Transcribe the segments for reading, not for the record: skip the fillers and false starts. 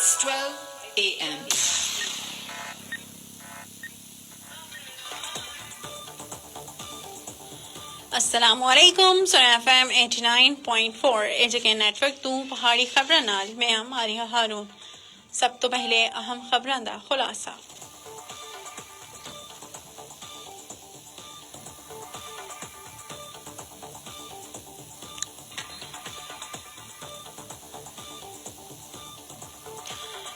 It's 12 a.m. असलामुअलैकुम सुना FM 89.4 AJK network तू पहाड़ी खबरां नाल मैं हां मारिया हारून। सब तो पहले अहम खबरां दा खुलासा।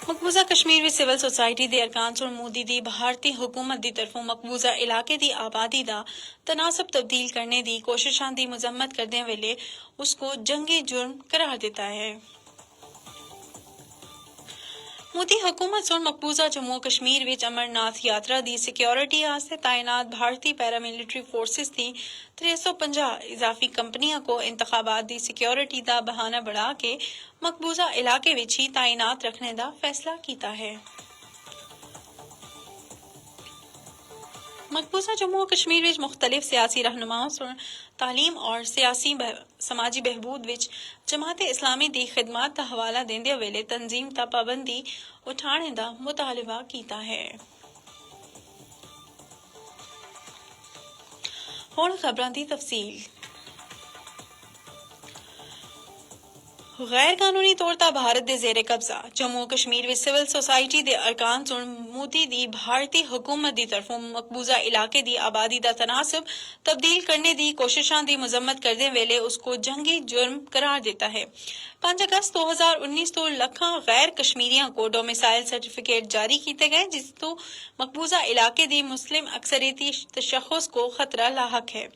मकबूजा कश्मीर विच सिविल सोसाइटी दे अरकान सुन मोदी दी भारती हुकूमत दी तरफों मकबूजा इलाके दी आबादी दा तनासब तब्दील करने दी कोशिशां दी मजम्मत करदे वेले उसको जंगी जुर्म करार दिता है। मोदी हुकूमत सुन मकबूजा जम्मू कश्मीर विच अमरनाथ यात्रा दी सिक्योरिटी आस्ते तैनात भारतीय पैरामिलिट्री फोर्सेस दी 350 इजाफी कंपनियां को इंतखाबात दी सिक्योरिटी दा बहाना बढ़ा के मकबूजा इलाके विच ही तैनात रखने दा फैसला कीता है। मकबूजा जम्मू कश्मीर विच मुख्तलिफ सियासी रहनुमाओं सुन तालीम और समाजी बहबूद विच जमात इस्लामी दी खिदमात दा हवाला देंदे वेले तंजीम ता पाबंदी उठाने दा मुतालबा कीता है। हुण खबरां दी तफसील। गैर कानूनी तौर पर भारत दे जेरे कब्जा जम्मू कश्मीर विच सिविल सोसाइटी दे अरकान सुन मोदी दी भारतीय हुकूमत दी तरफों मकबूजा इलाके दी आबादी दा तनासब तब्दील करने दी कोशिशां दी मजम्मत करदे वेले उसको जंगी जुर्म करार दिता है। 5 अगस्त 2019 तो लखां गैर कश्मीरियों को डोमिसाइल सर्टिफिकेट जारी किए गए जिस तो मकबूजा इलाके दी मुस्लिम अक्सरियती तशख्खुस को खतरा लाहक है।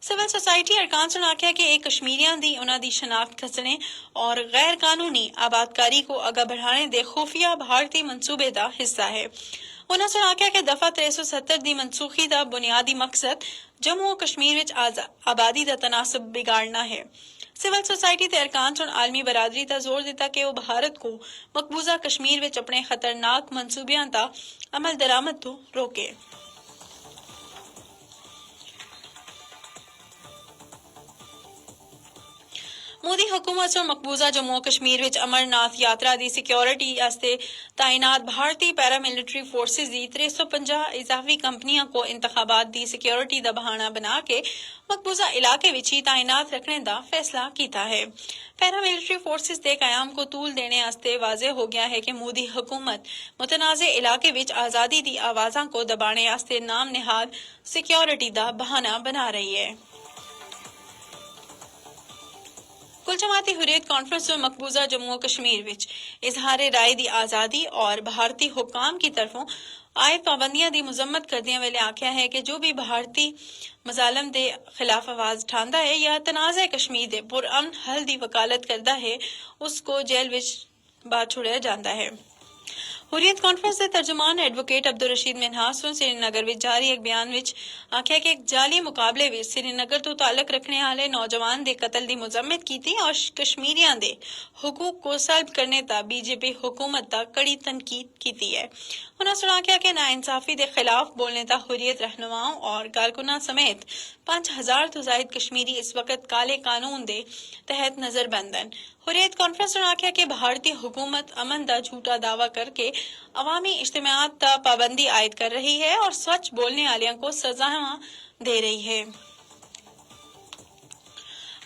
सिविल सोसाइटी अरकान सुन आख्या कि एक कश्मीरियां दी उन्हां दी शनाख्त खसने और गैर कानूनी आबादकारी को अगा बढ़ाने दे खुफिया भारतीय मंसूबे दा हिस्सा है। उन्हां सुन आख्या कि दफा 370 दी मनसूखी दा बुनियादी मकसद जम्मू कश्मीर विच आबादी दा तनासब बिगाड़ना है। सिविल सोसाइटी दे अरकान सुन आलमी बरादरी दा जोर दिता कि वो भारत को मकबूजा कश्मीर विच अपने खतरनाक मंसूबियां दा अमल दरामद तो रोके। मोदी हुकूमत सुन मकबूजा जम्मू कश्मीर विच अमरनाथ यात्रा दी सिक्योरिटी आस्ते तैनात भारतीय पैरामिलिट्री फोर्सेस दी 350 इजाफी कंपनियां को इंतखाबात दी सिक्योरिटी दा बहाना बना के मकबूजा इलाके विच ही तैनात रखने दा फैसला कीता है। पैरामिलिट्री फोर्सेस दे कयाम को तूल देने आस्ते वाजे हो गया है कि मोदी हुकूमत मुतनाज़े इलाके विच आजादी दी आवाज़ां को दबाने आस्ते नाम निहाद सिक्योरिटी दा बहाना बना रही है। कुल जमाती हुर्रियत कॉन्फ्रेंस में मकबूजा जम्मू कश्मीर विच इजहार राय दी आज़ादी और भारतीय हुकाम की तरफों आयत पाबंदियां दी मजम्मत करदियां वेले आख्या है कि जो भी भारतीय मजालम दे खिलाफ आवाज ठांदा है या तनाज़े कश्मीर दे पुरअमन हल दी वकालत करदा है उसको जेल विच बाहर छुड़ाया जाता है। हुर्रियत कॉन्फ्रेंस के तर्जुमान एडवोकेट अब्दुल रशीद मिन्हास श्रीनगर विच जारी एक बयान विच आख्या कि एक जाली मुकाबले विच श्रीनगर तो ताल्लुक रखने वाले नौजवान दे कतल दी मुजम्मत कीती और कश्मीरियां दे हुकूक को सल्ब करने ता बीजेपी हुकूमत ता कड़ी तनकीद कीती है। उन्होंने आख्या कि नाइंसाफी दे खिलाफ बोलने ता हुर्रियत रहनुमाओं और कारकुनां समेत 5000 तो जायद कश्मीरी इस वक्त काले कानून दे तहत नजरबंदन। हुर्रियत कॉन्फ्रेंस ने आख्या कि भारतीय हुकूमत अमन दा झूठा दावा करके अवामी इज्तिमाआत ता पाबंदी आयद कर रही है और सच बोलने वालियों को सजा दे रही है।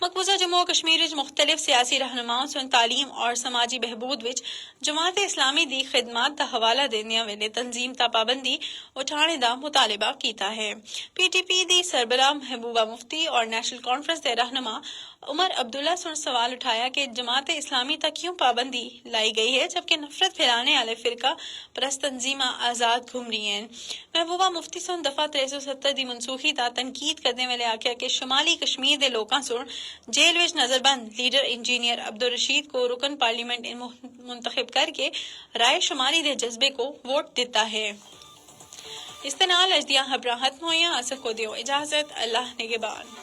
मकबूजा जम्मू कश्मीर विच मुख्तलिफ सियासी रहनुमाओं सुन तालीम और समाजी बहबूद विच जमात इस्लामी दी खिदमात दा हवाला देने वेले तंजीम ता पाबंदी उठाने दा मुतालबा कीता है। PTP दी सरबराह महबूबा मुफ्ती और नेशनल कॉन्फ्रेंस दे रहनुमा उमर अब्दुल्ला सुन सवाल उठाया कि जमात इस्लामी तक क्यों पाबंदी लाई गई है जबकि नफरत फैलाने वाले फिरका परस्त तंजीमा आजाद घूम रही हैं। महबूबा मुफ्ती सुन दफा 370 दी मनसूखी ता तनकीद करने वाले आख्या कि शुमाली कश्मीर दे लोकां सुन जेल विच नजरबंद लीडर इंजीनियर अब्दुल रशीद को रुकन पार्लियामेंट मुंतखब करके राय शुमारी दे जज्बे को वोट दिता है। इस नाल अजदियां खबरां खत्म होईयां। असर को दियो इजाजत। अल्लाह निगहबान।